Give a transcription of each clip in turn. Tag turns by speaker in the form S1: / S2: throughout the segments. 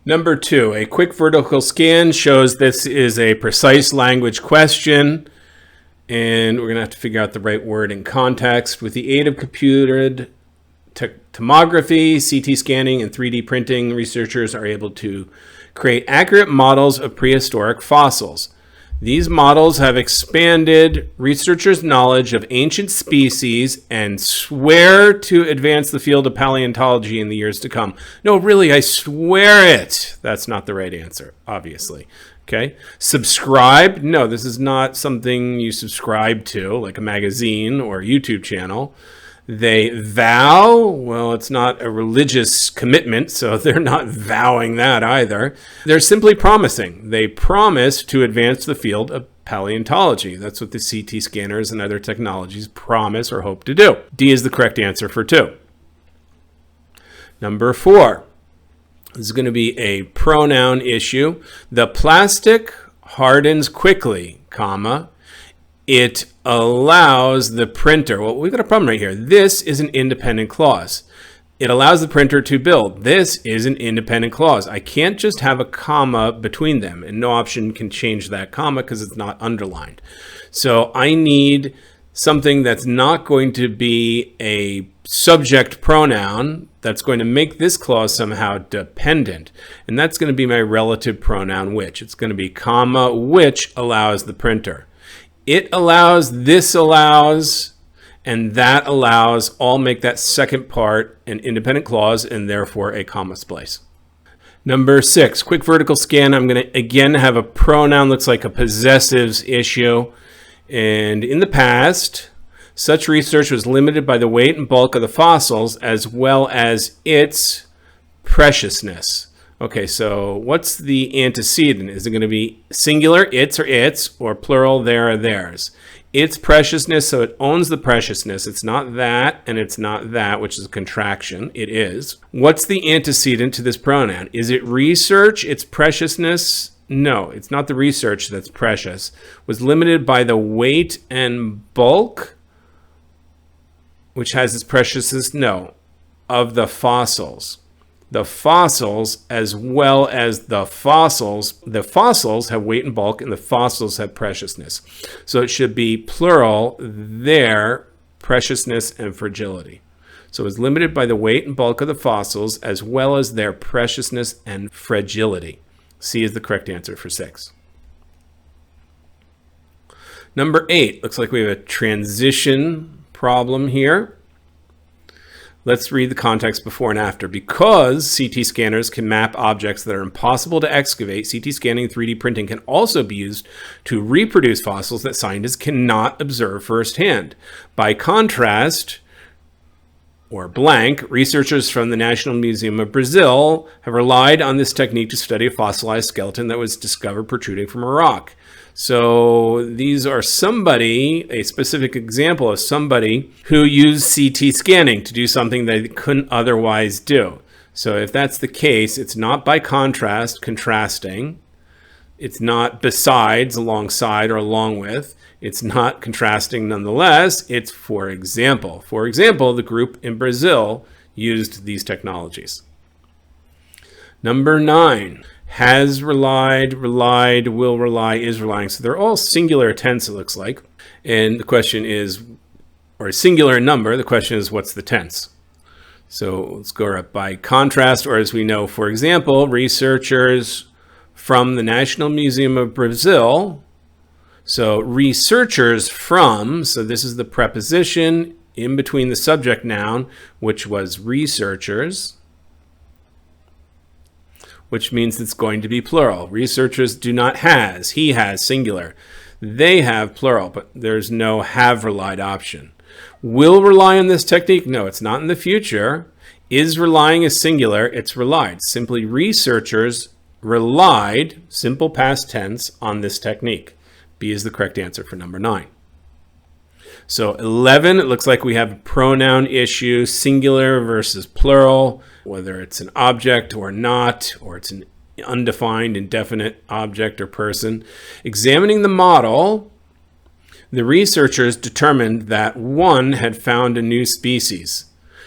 S1: Number 2, a quick vertical scan shows this is a precise language question, and we're going to have to figure out the right word in context. With the aid of computed tomography, CT scanning, and 3D printing, researchers are able to create accurate models of prehistoric fossils. These models have expanded researchers' knowledge of ancient species and swear to advance the field of paleontology in the years to come. No, really, I swear it. That's not the right answer, obviously. Okay. Subscribe. No, this is not something you subscribe to, like a magazine or a YouTube channel. They vow. Well, it's not a religious commitment, so they're not vowing that either. They're simply promising. They promise to advance the field of paleontology. That's what the CT scanners and other technologies promise or hope to do. D is the correct answer for 2. Number 4. This is going to be a pronoun issue. The plastic hardens quickly, comma. It allows the printer. Well, we've got a problem right here. This is an independent clause. It allows the printer to build. This is an independent clause. I can't just have a comma between them, and no option can change that comma because it's not underlined. So I need something that's not going to be a subject pronoun that's going to make this clause somehow dependent. And that's going to be my relative pronoun which. It's going to be comma which allows the printer. It allows, this allows, and that allows all make that second part an independent clause and therefore a comma splice. Number 6, quick vertical scan. I'm going to again have a pronoun, looks like a possessives issue. And in the past, such research was limited by the weight and bulk of the fossils as well as its preciousness. Okay, so what's the antecedent? Is it going to be singular, its, or plural, their or theirs? Its preciousness, so it owns the preciousness. It's not that, and it's not that, which is a contraction. It is. What's the antecedent to this pronoun? Is it research, its preciousness? No, it's not the research that's precious. Was limited by the weight and bulk, which has its preciousness? No, of the fossils. The fossils as well as the fossils. The fossils have weight and bulk, and the fossils have preciousness. So it should be plural, their preciousness and fragility. So it's limited by the weight and bulk of the fossils as well as their preciousness and fragility. C is the correct answer for 6. Number 8, looks like we have a transition problem here. Let's read the context before and after. Because CT scanners can map objects that are impossible to excavate, CT scanning and 3D printing can also be used to reproduce fossils that scientists cannot observe firsthand. By contrast, or blank, researchers from the National Museum of Brazil have relied on this technique to study a fossilized skeleton that was discovered protruding from a rock. So these are a specific example of somebody who used CT scanning to do something they couldn't otherwise do. So if that's the case, it's not by contrast, contrasting. It's not besides, alongside, or along with. It's not contrasting nonetheless. It's for example. For example, the group in Brazil used these technologies. Number 9. Has relied, relied, will rely, is relying. So they're all singular tense, it looks like. And the question is, or a singular number, the question is, what's the tense? So let's go up by contrast, or as we know, for example, researchers from the National Museum of Brazil. So researchers from, so this is the preposition in between the subject noun, which was researchers, which means it's going to be plural. Researchers do not has. He has, singular. They have, plural, but there's no have relied option. Will rely on this technique? No, it's not in the future. Is relying is singular. It's relied. Simply researchers relied, simple past tense, on this technique. B is the correct answer for number 9. So 11, it looks like we have a pronoun issue, singular versus plural, whether it's an object or not, or it's an undefined, indefinite object or person. Examining the model, the researchers determined that one had found a new species.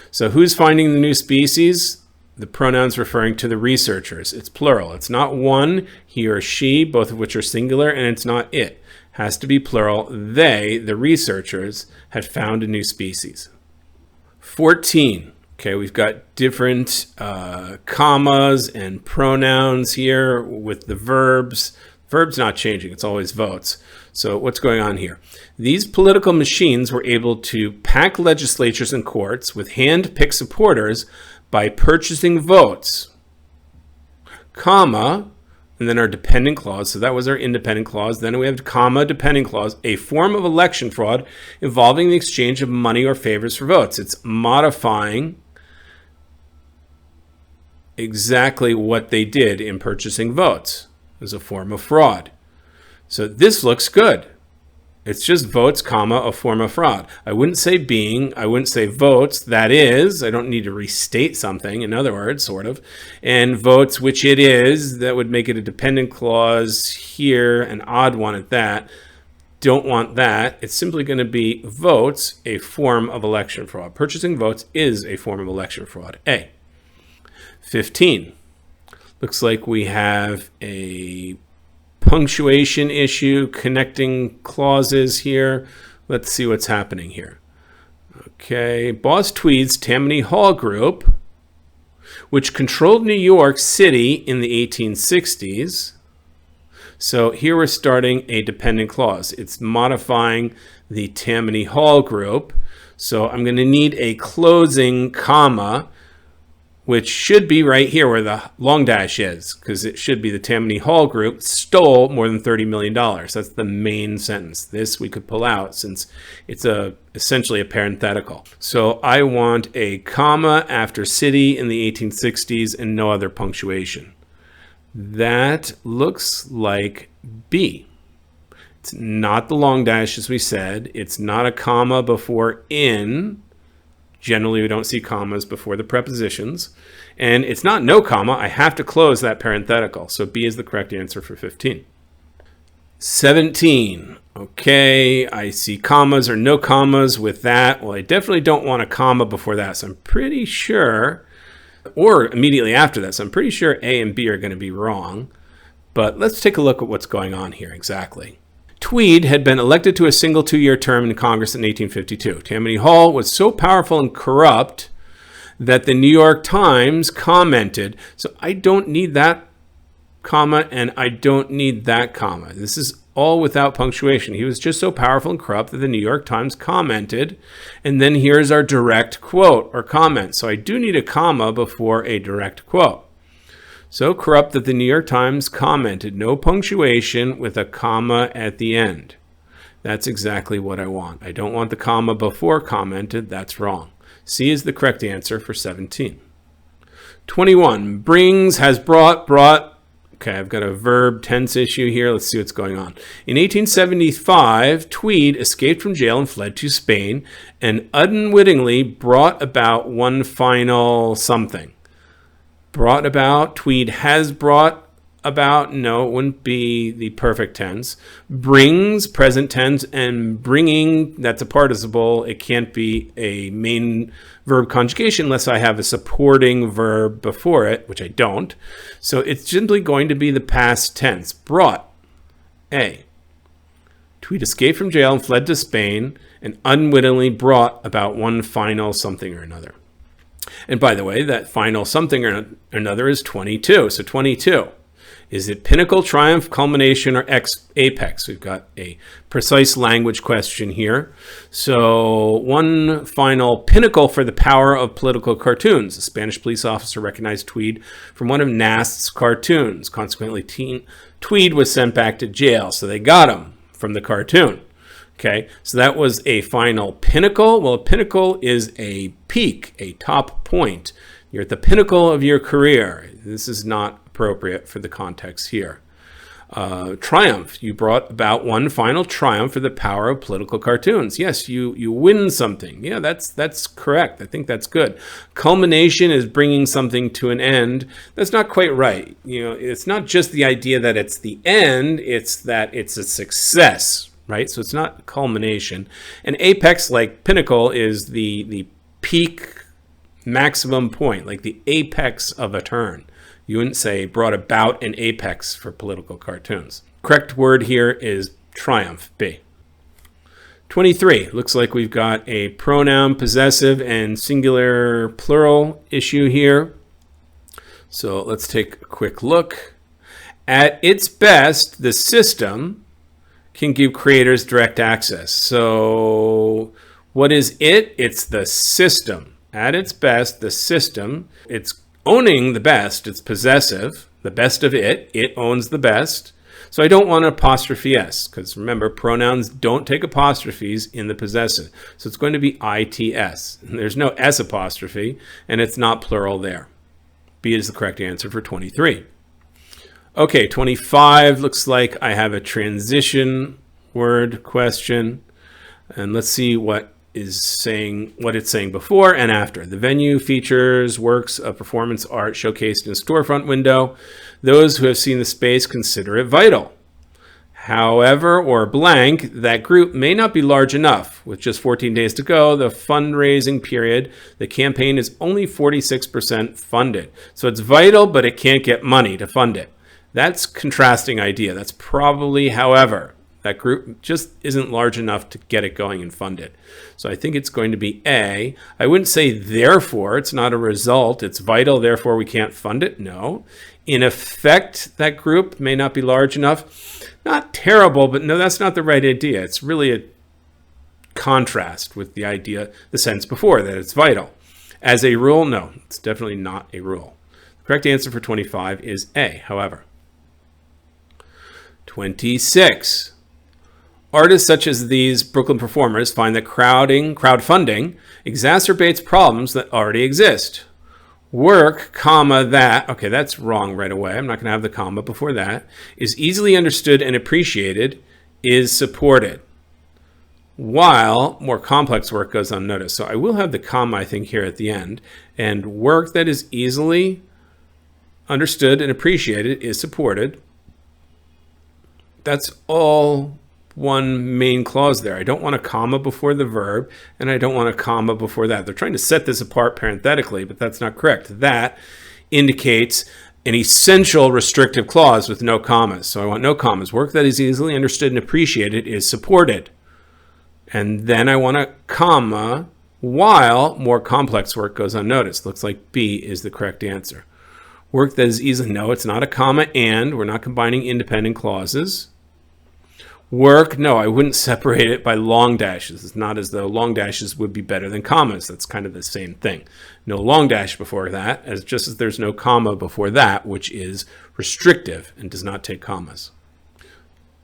S1: So who's finding the new species? the pronouns referring to the researchers. It's plural. It's not one, he or she, both of which are singular, and it's not it. Has to be plural. They, the researchers, had found a new species. 14. Okay, we've got different commas and pronouns here with the verbs. Verb's not changing. It's always votes. So what's going on here? These political machines were able to pack legislatures and courts with hand-picked supporters by purchasing votes, comma, and then our dependent clause. So that was our independent clause. Then we have comma, dependent clause, a form of election fraud involving the exchange of money or favors for votes. It's modifying exactly what they did in purchasing votes as a form of fraud. So this looks good. It's just votes, comma, a form of fraud. I wouldn't say being, I wouldn't say votes, that is, I don't need to restate something, in other words, sort of. And votes, which it is, that would make it a dependent clause here, an odd one at that. Don't want that. It's simply going to be votes, a form of election fraud. Purchasing votes is a form of election fraud. A. 15. Looks like we have a punctuation issue, connecting clauses here. Let's see what's happening here. Okay, Boss Tweed's Tammany Hall Group, which controlled New York City in the 1860s. So here we're starting a dependent clause. It's modifying the Tammany Hall Group. So I'm going to need a closing comma, which should be right here where the long dash is, because it should be the Tammany Hall Group stole more than $30 million. That's the main sentence. This we could pull out since it's essentially a parenthetical. So I want a comma after city in the 1860s and no other punctuation. That looks like B. It's not the long dash, as we said. It's not a comma before in. Generally, we don't see commas before the prepositions. And it's not no comma. I have to close that parenthetical. So B is the correct answer for 15. 17. Okay, I see commas or no commas with that. Well, I definitely don't want a comma before that. So I'm pretty sure, or immediately after that. So I'm pretty sure A and B are going to be wrong. But let's take a look at what's going on here exactly. Tweed had been elected to a single 2-year term in Congress in 1852. Tammany Hall was so powerful and corrupt that the New York Times commented, so I don't need that comma and I don't need that comma. This is all without punctuation. He was just so powerful and corrupt that the New York Times commented, and then here's our direct quote or comment. So I do need a comma before a direct quote. So corrupt that the New York Times commented, no punctuation with a comma at the end. That's exactly what I want. I don't want the comma before commented. That's wrong. C is the correct answer for 17. 21. Brings, has brought. Okay, I've got a verb tense issue here. Let's see what's going on. In 1875, Tweed escaped from jail and fled to Spain and unwittingly brought about one final something. Brought about, Tweed has brought about, no, it wouldn't be the perfect tense. Brings, present tense, and bringing, that's a participle. It can't be a main verb conjugation unless I have a supporting verb before it, which I don't. So it's simply going to be the past tense. Brought, A. Tweed escaped from jail and fled to Spain and unwittingly brought about one final something or another. And by the way, that final something or another is 22. So 22. Is it pinnacle, triumph, culmination, or apex? We've got a precise language question here. So one final pinnacle for the power of political cartoons. A Spanish police officer recognized Tweed from one of Nast's cartoons. Consequently, Tweed was sent back to jail. So they got him from the cartoon. Okay, so that was a final pinnacle. Well, a pinnacle is a peak, a top point. You're at the pinnacle of your career. This is not appropriate for the context here. Triumph, you brought about one final triumph for the power of political cartoons. Yes, you win something. Yeah, that's correct. I think that's good. Culmination is bringing something to an end. That's not quite right. You know, it's not just the idea that it's the end, it's that it's a success. Right? So it's not culmination. And apex, like pinnacle, is the peak, maximum point, like the apex of a turn. You wouldn't say brought about an apex for political cartoons. Correct word here is triumph, B. 23, looks like we've got a pronoun possessive and singular plural issue here. So let's take a quick look. At its best, the system can give creators direct access. So what is it? It's the system. At its best, the system, it's owning the best, it's possessive, the best of it, it owns the best. So I don't want an apostrophe S, because remember, pronouns don't take apostrophes in the possessive. So it's going to be ITS. And there's no S apostrophe, and it's not plural there. B is the correct answer for 23. Okay, 25 looks like I have a transition word question. And let's see what it's saying before and after. The venue features works of performance art showcased in a storefront window. Those who have seen the space consider it vital. However, or blank, that group may not be large enough. With just 14 days to go, the fundraising period, the campaign is only 46% funded. So it's vital, but it can't get money to fund it. That's contrasting idea. That's probably, however, that group just isn't large enough to get it going and fund it. So I think it's going to be A. I wouldn't say therefore, it's not a result. It's vital, therefore we can't fund it. No. In effect, that group may not be large enough. Not terrible, but no, that's not the right idea. It's really a contrast with the idea, the sentence before, that it's vital. As a rule, no, it's definitely not a rule. The correct answer for 25 is A, however. 26. Artists such as these Brooklyn performers find that crowdfunding exacerbates problems that already exist. Work, comma, that, okay, that's wrong right away. I'm not going to have the comma before that, is easily understood and appreciated, is supported, while more complex work goes unnoticed. So I will have the comma, I think, here at the end. And work that is easily understood and appreciated is supported. That's all one main clause there. I don't want a comma before the verb, and I don't want a comma before that. They're trying to set this apart parenthetically, but that's not correct. That indicates an essential restrictive clause with no commas. So I want no commas. Work that is easily understood and appreciated is supported. And then I want a comma while more complex work goes unnoticed. Looks like B is the correct answer. Work that is easily, no, it's not a comma and. We're not combining independent clauses. Work, no, I wouldn't separate it by long dashes. It's not as though long dashes would be better than commas. That's kind of the same thing. No long dash before that, just as there's no comma before that, which is restrictive and does not take commas.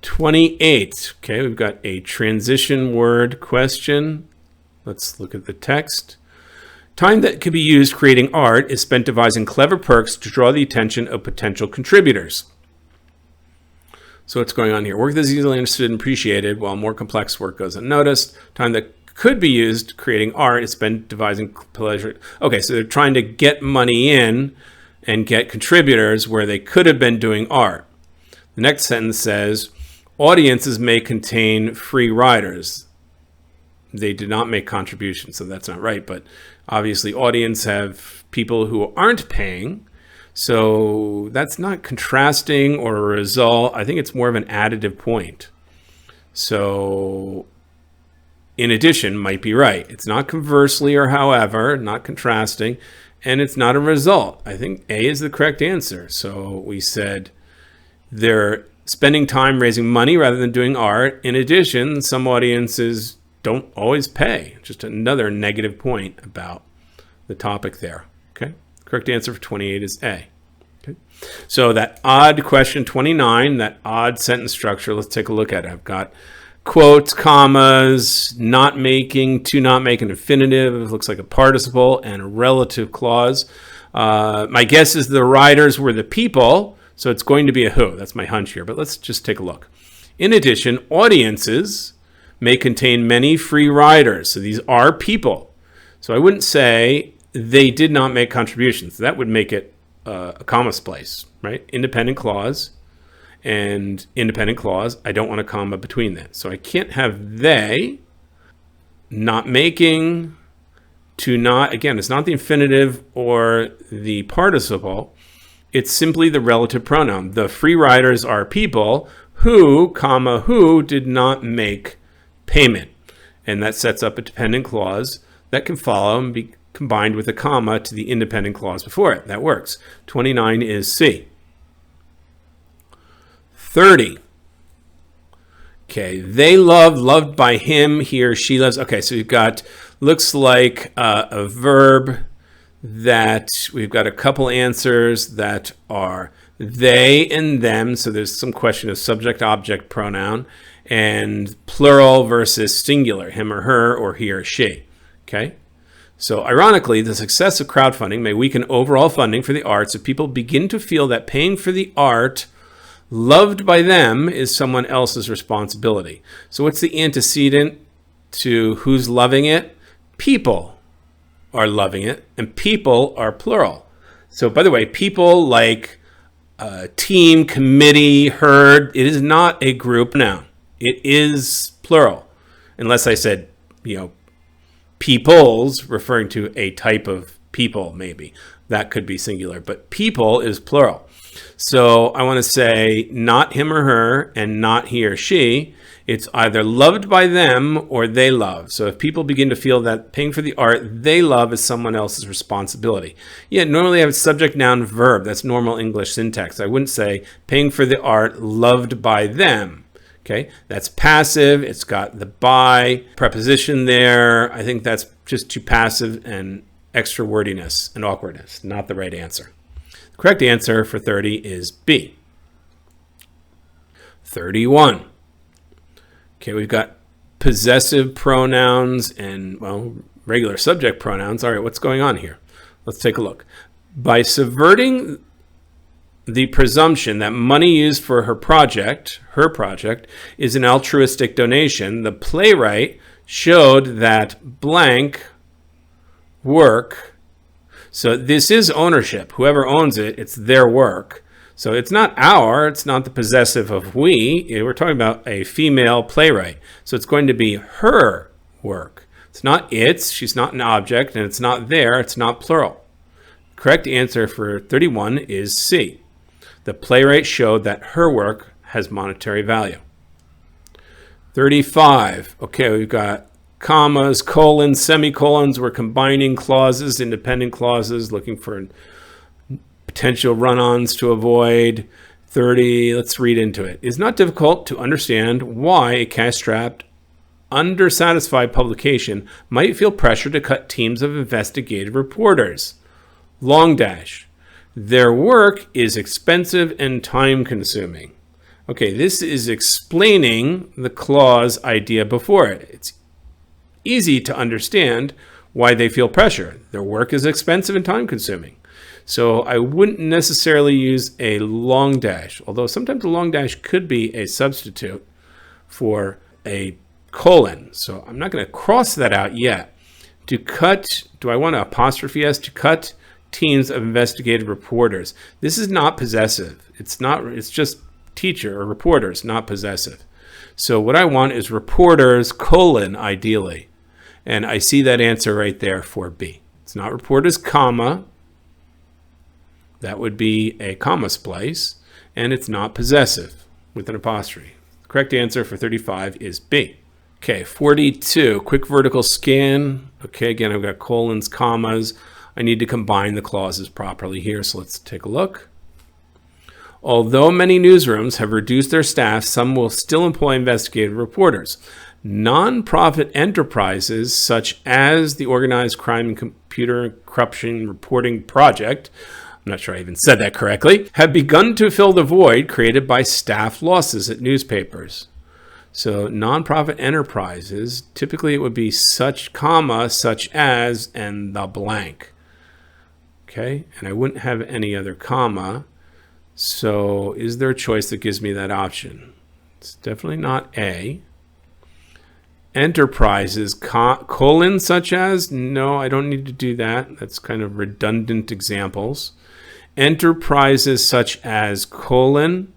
S1: 28. Okay, we've got a transition word question. Let's look at the text. Time that could be used creating art is spent devising clever perks to draw the attention of potential contributors. So what's going on here? Work that is easily understood and appreciated while more complex work goes unnoticed. Time that could be used creating art is spent devising pleasure. Okay, so they're trying to get money in and get contributors where they could have been doing art. The next sentence says, audiences may contain free riders. They did not make contributions, so that's not right. But obviously audience have people who aren't paying. So that's not contrasting or a result. I think it's more of an additive point. So in addition might be right. It's not conversely or however, not contrasting, and it's not a result. I think A is the correct answer. So we said they're spending time raising money rather than doing art. In addition, some audiences don't always pay. Just another negative point about the topic there. Okay. Correct answer for 28 is A. Okay. So that odd question 29, that odd sentence structure, let's take a look at it. I've got quotes, commas, not making, to not make an infinitive. It looks like a participle and a relative clause. My guess is the riders were the people, so it's going to be a who. That's my hunch here, but let's just take a look. In addition, audiences may contain many free riders. So these are people. So I wouldn't say they did not make contributions. That would make it a comma splice, right? Independent clause and independent clause. I don't want a comma between that. So I can't have they, not making, to not, again, it's not the infinitive or the participle. It's simply the relative pronoun. The free riders are people who, comma, who did not make payment. And that sets up a dependent clause that can follow and be combined with a comma to the independent clause before it. That works. 29 is C. 30. Okay, they loved by him, he or she loves. Okay, so we've got, looks like a verb that we've got a couple answers that are they and them. So there's some question of subject-object pronoun and plural versus singular, him or her or he or she. Okay. So ironically, the success of crowdfunding may weaken overall funding for the arts if people begin to feel that paying for the art loved by them is someone else's responsibility. So what's the antecedent to who's loving it? People are loving it, and people are plural. So by the way, people like team, committee, herd, it is not a group noun. It is plural, unless I said, peoples, referring to a type of people, maybe. That could be singular, but people is plural. So I want to say not him or her and not he or she. It's either loved by them or they love. So if people begin to feel that paying for the art they love is someone else's responsibility. Yeah, normally I have subject, noun, verb. That's normal English syntax. I wouldn't say paying for the art loved by them. Okay, that's passive. It's got the by preposition there. I think that's just too passive and extra wordiness and awkwardness. Not the right answer. The correct answer for 30 is B. 31. Okay, we've got possessive pronouns and, regular subject pronouns. All right, what's going on here? Let's take a look. By subverting the presumption that money used for her project is an altruistic donation, the playwright showed that blank work. So this is ownership. Whoever owns it, it's their work. So it's not it's not the possessive of we. We're talking about a female playwright. So it's going to be her work. It's not its, she's not an object, and it's not there, it's not plural. Correct answer for 31 is C. The playwright showed that her work has monetary value. 35. Okay, we've got commas, colons, semicolons. We're combining clauses, independent clauses, looking for potential run-ons to avoid. 30, let's read into it. It's not difficult to understand why a cash-strapped, undersatisfied publication might feel pressure to cut teams of investigative reporters. Long dash. Their work is expensive and time-consuming. Okay, this is explaining the clause idea before it. It's easy to understand why they feel pressure. Their work is expensive and time-consuming. So I wouldn't necessarily use a long dash, although sometimes a long dash could be a substitute for a colon. So I'm not going to cross that out yet. To cut, do I want an apostrophe S? To cut teams of investigative reporters. This is not possessive. It's just teacher or reporters, not possessive. So what I want is reporters, colon, ideally. And I see that answer right there for B. It's not reporters, comma. That would be a comma splice. And it's not possessive with an apostrophe. The correct answer for 35 is B. Okay, 42, quick vertical scan. Okay, again, I've got colons, commas. I need to combine the clauses properly here, so let's take a look. Although many newsrooms have reduced their staff, some will still employ investigative reporters. Nonprofit enterprises such as the Organized Crime and Computer Corruption Reporting Project, I'm not sure I even said that correctly, have begun to fill the void created by staff losses at newspapers. So nonprofit enterprises, typically it would be such, comma, such as, and the blank. Okay, and I wouldn't have any other comma. So is there a choice that gives me that option? It's definitely not A. Enterprises, colon, such as? No, I don't need to do that. That's kind of redundant examples. Enterprises such as, colon?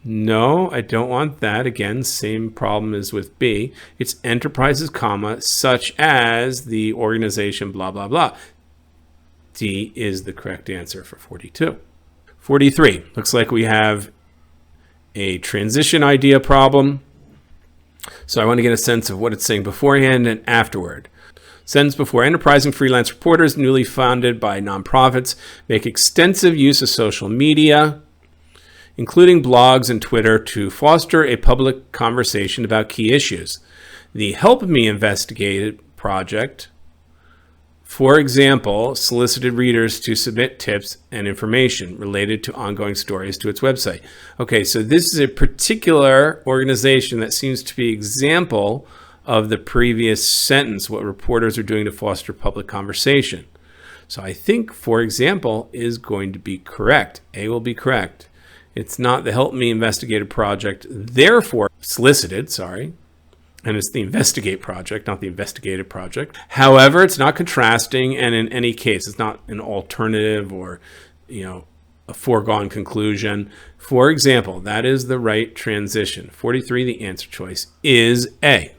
S1: No, I don't want that. Again, same problem as with B. It's enterprises, comma, such as the organization, blah, blah, blah. D is the correct answer for 42. 43, looks like we have a transition idea problem. So I want to get a sense of what it's saying beforehand and afterward. Sentence before: enterprising freelance reporters newly founded by nonprofits make extensive use of social media, including blogs and Twitter, to foster a public conversation about key issues. The Help Me Investigate project, for example, solicited readers to submit tips and information related to ongoing stories to its website. Okay, so this is a particular organization that seems to be an example of the previous sentence, what reporters are doing to foster public conversation. So I think, for example, is going to be correct. A will be correct. It's not the Help Me Investigate project, therefore solicited, and it's the Investigate project, not the Investigated project. However, it's not contrasting, and in any case, it's not an alternative or, a foregone conclusion. For example, that is the right transition. 43, the answer choice is A.